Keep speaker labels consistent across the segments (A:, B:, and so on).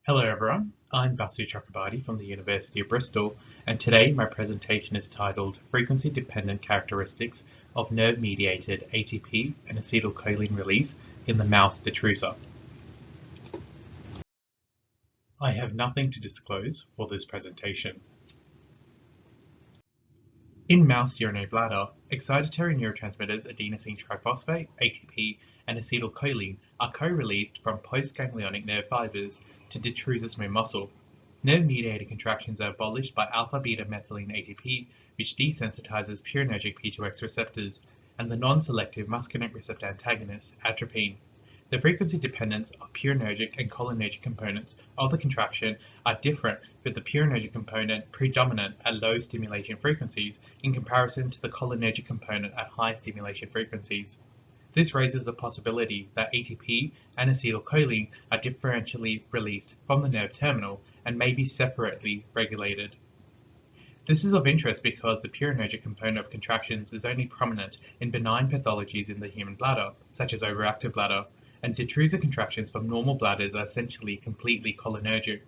A: Hello everyone, I'm Chakrabarty from the University of Bristol, and today my presentation is titled Frequency-Dependent Characteristics of Nerve-mediated ATP and acetylcholine release in the mouse detrusor. I have nothing to disclose for this presentation. In mouse urinary bladder, excitatory neurotransmitters adenosine triphosphate, ATP, and acetylcholine are co-released from post-ganglionic nerve fibres to detrusor smooth muscle. Nerve-mediated contractions are abolished by alpha-beta-methylene ATP, which desensitises purinergic P2X receptors, and the non-selective muscarinic receptor antagonist, atropine. The frequency dependence of purinergic and cholinergic components of the contraction are different, with the purinergic component predominant at low stimulation frequencies in comparison to the cholinergic component at high stimulation frequencies. This raises the possibility that ATP and acetylcholine are differentially released from the nerve terminal and may be separately regulated. This is of interest because the purinergic component of contractions is only prominent in benign pathologies in the human bladder, such as overactive bladder, and detrusor contractions from normal bladders are essentially completely cholinergic.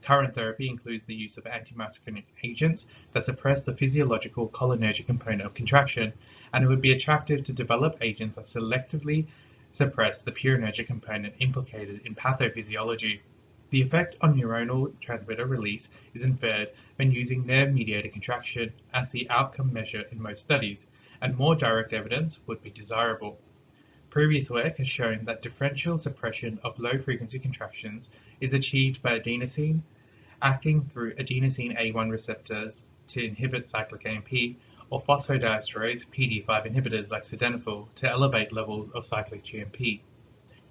A: Current therapy includes the use of anti-muscarinic agents that suppress the physiological cholinergic component of contraction, and it would be attractive to develop agents that selectively suppress the purinergic component implicated in pathophysiology. The effect on neuronal transmitter release is inferred when using nerve-mediated contraction as the outcome measure in most studies, and more direct evidence would be desirable. Previous work has shown that differential suppression of low-frequency contractions is achieved by adenosine acting through adenosine A1 receptors to inhibit cyclic AMP, or phosphodiesterase PD5 inhibitors like sildenafil to elevate levels of cyclic GMP.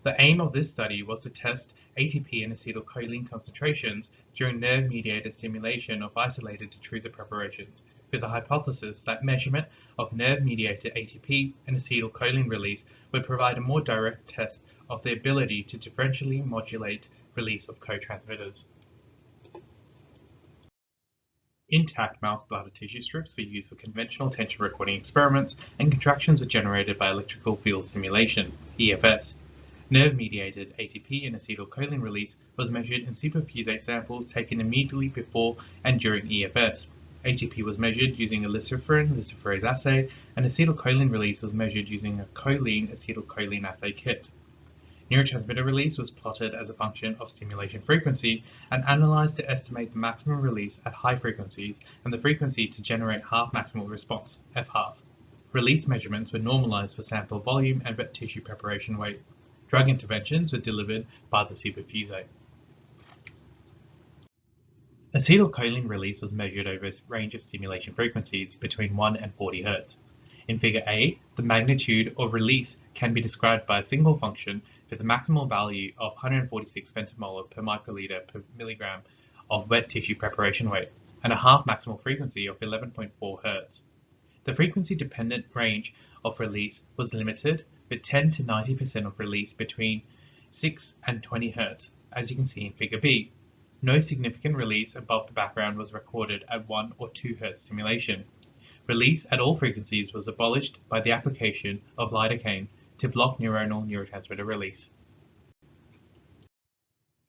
A: The aim of this study was to test ATP and acetylcholine concentrations during nerve-mediated stimulation of isolated detrusor preparations, with the hypothesis that measurement of nerve-mediated ATP and acetylcholine release would provide a more direct test of the ability to differentially modulate release of co-transmitters. Intact mouse bladder tissue strips were used for conventional tension recording experiments, and contractions were generated by electrical field stimulation, EFS. Nerve-mediated ATP and acetylcholine release was measured in superfusate samples taken immediately before and during EFS. ATP was measured using a luciferase assay, and acetylcholine release was measured using a choline-acetylcholine assay kit. Neurotransmitter release was plotted as a function of stimulation frequency and analyzed to estimate the maximum release at high frequencies and the frequency to generate half maximal response, F-half. Release measurements were normalized for sample volume and wet tissue preparation weight. Drug interventions were delivered by the superfusate. Acetylcholine release was measured over a range of stimulation frequencies between 1 and 40 Hz. In Figure A, the magnitude of release can be described by a single function with a maximal value of 146 femtomolar per microliter per milligram of wet tissue preparation weight and a half maximal frequency of 11.4 Hz. The frequency-dependent range of release was limited, with 10 to 90% of release between 6 and 20 Hz, as you can see in Figure B. No significant release above the background was recorded at 1 or 2 Hz stimulation. Release at all frequencies was abolished by the application of lidocaine to block neurotransmitter release.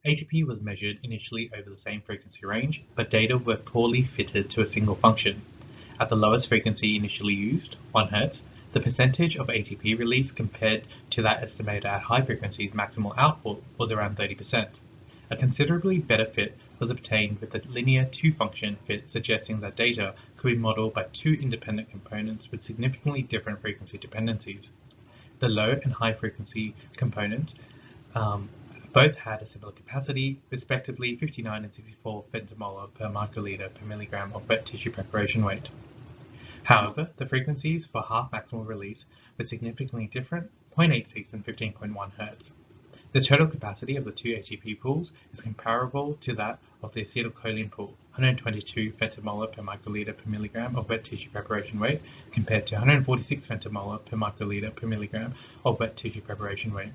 A: ATP was measured initially over the same frequency range, but data were poorly fitted to a single function. At the lowest frequency initially used, 1 Hz, the percentage of ATP release compared to that estimated at high frequencies maximal output was around 30%. A considerably better fit was obtained with the linear two-function fit, suggesting that data could be modeled by two independent components with significantly different frequency dependencies. The low and high frequency components both had a similar capacity, respectively 59 and 64 femtomolar per microliter per milligram of wet tissue preparation weight. However, the frequencies for half maximal release were significantly different, 0.86 and 15.1 Hz. The total capacity of the two ATP pools is comparable to that of the acetylcholine pool, 122 femtomolar per microliter per milligram of wet tissue preparation weight, compared to 146 femtomolar per microliter per milligram of wet tissue preparation weight.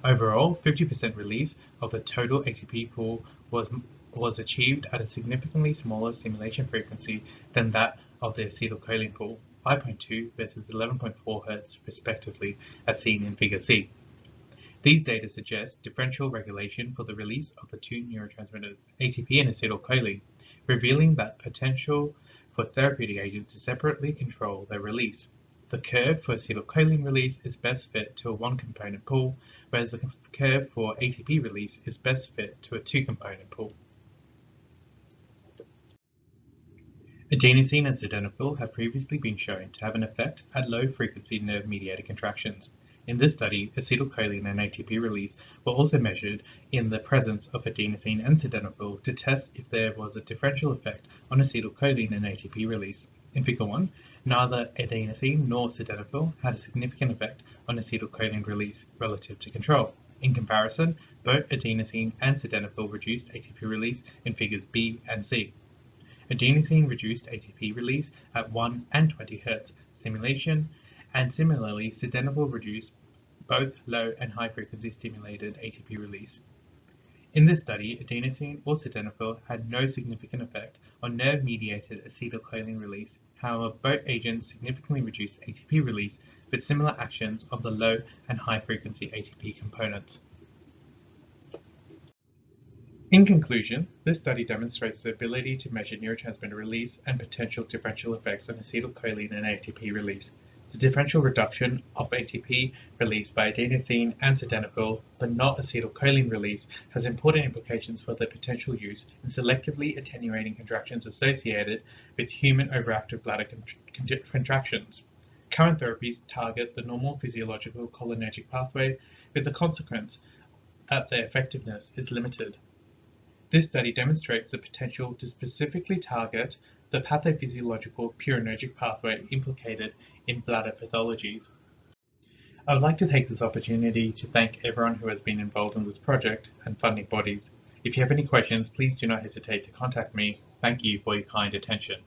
A: Overall, 50% release of the total ATP pool was achieved at a significantly smaller stimulation frequency than that of the acetylcholine pool, 5.2 versus 11.4 Hz respectively, as seen in Figure C. These data suggest differential regulation for the release of the two neurotransmitters, ATP and acetylcholine, revealing that potential for therapeutic agents to separately control their release. The curve for acetylcholine release is best fit to a one-component pool, whereas the curve for ATP release is best fit to a two-component pool. Adenosine and sildenafil have previously been shown to have an effect at low-frequency nerve-mediated contractions. In this study, acetylcholine and ATP release were also measured in the presence of adenosine and sildenafil to test if there was a differential effect on acetylcholine and ATP release. In Figure 1, neither adenosine nor sildenafil had a significant effect on acetylcholine release relative to control. In comparison, both adenosine and sildenafil reduced ATP release in Figures B and C. Adenosine reduced ATP release at 1 and 20 Hz stimulation, and similarly, sildenafil reduced both low and high frequency stimulated ATP release. In this study, adenosine or sildenafil had no significant effect on nerve-mediated acetylcholine release. However, both agents significantly reduced ATP release with similar actions of the low and high frequency ATP components. In conclusion, this study demonstrates the ability to measure neurotransmitter release and potential differential effects on acetylcholine and ATP release. The differential reduction of ATP release by adenosine and sildenafil, but not acetylcholine release, has important implications for their potential use in selectively attenuating contractions associated with human overactive bladder contractions. Current therapies target the normal physiological cholinergic pathway, with the consequence that their effectiveness is limited. This study demonstrates the potential to specifically target the pathophysiological purinergic pathway implicated in bladder pathologies. I would like to take this opportunity to thank everyone who has been involved in this project and funding bodies. If you have any questions, please do not hesitate to contact me. Thank you for your kind attention.